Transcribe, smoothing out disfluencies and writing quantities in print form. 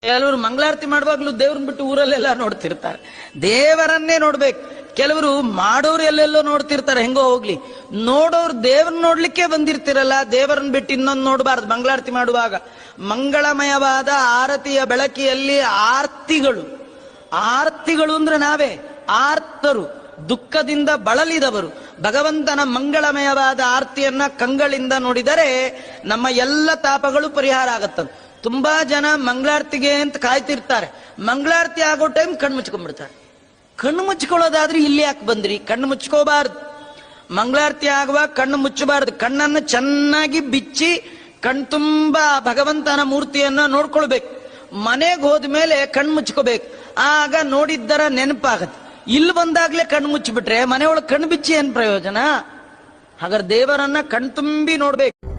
ಕೆಲವರು ಮಂಗಳಾರತಿ ಮಾಡುವಾಗ್ಲೂ ದೇವ್ರನ್ನ ಬಿಟ್ಟು ಊರಲ್ಲೆಲ್ಲ ನೋಡ್ತಿರ್ತಾರೆ. ದೇವರನ್ನೇ ನೋಡ್ಬೇಕು. ಕೆಲವರು ಮಾಡೋರು ಎಲ್ಲೆಲ್ಲೋ ನೋಡ್ತಿರ್ತಾರೆ. ಹೆಂಗೋ ಹೋಗ್ಲಿ, ನೋಡೋರು ದೇವ್ರನ್ನ ನೋಡ್ಲಿಕ್ಕೆ ಬಂದಿರ್ತಿರಲ್ಲ, ದೇವರನ್ನ ಬಿಟ್ಟು ಇನ್ನೊಂದು ನೋಡಬಾರ್ದು. ಮಂಗಳಾರತಿ ಮಾಡುವಾಗ ಮಂಗಳಮಯವಾದ ಆರತಿಯ ಬೆಳಕಿಯಲ್ಲಿ ಆರ್ತಿಗಳು ಅಂದ್ರೆ ನಾವೇ ಆರ್ತರು, ದುಃಖದಿಂದ ಬಳಲಿದವರು. ಭಗವಂತನ ಮಂಗಳಮಯವಾದ ಆರ್ತಿಯನ್ನ ಕಂಗಳಿಂದ ನೋಡಿದರೆ ನಮ್ಮ ಎಲ್ಲ ತಾಪಗಳು ಪರಿಹಾರ ಆಗತ್ತದು. ತುಂಬಾ ಜನ ಮಂಗಳಾರತಿಗೆ ಅಂತ ಕಾಯ್ತಿರ್ತಾರೆ. ಮಂಗಳಾರತಿ ಆಗೋ ಟೈಮ್ ಕಣ್ಣು ಮುಚ್ಕೊಂಡ್ಬಿಡ್ತಾರೆ. ಕಣ್ಣು ಮುಚ್ಕೊಳ್ಳೋದಾದ್ರೆ ಇಲ್ಲಿ ಯಾಕೆ ಬಂದ್ರಿ? ಕಣ್ಣು ಮುಚ್ಕೋಬಾರ್ದು. ಮಂಗಳಾರತಿ ಆಗುವಾಗ ಕಣ್ಣು ಮುಚ್ಚಬಾರ್ದು. ಕಣ್ಣನ್ನು ಚೆನ್ನಾಗಿ ಬಿಚ್ಚಿ ಕಣ್ತುಂಬಾ ಭಗವಂತನ ಮೂರ್ತಿಯನ್ನ ನೋಡ್ಕೊಳ್ಬೇಕು. ಮನೆಗೆ ಹೋದ್ಮೇಲೆ ಕಣ್ಣು ಮುಚ್ಕೋಬೇಕು. ಆಗ ನೋಡಿದ್ದರ ನೆನಪಾಗತ್ತೆ. ಇಲ್ಲಿ ಬಂದಾಗ್ಲೇ ಕಣ್ಣು ಮುಚ್ಚಿಬಿಟ್ರೆ ಮನೆಯೊಳಗೆ ಕಣ್ಣು ಬಿಚ್ಚಿ ಏನ್ ಪ್ರಯೋಜನ? ಹಾಗಾದ್ರೆ ದೇವರನ್ನ ಕಣ್ತುಂಬಿ ನೋಡ್ಬೇಕು.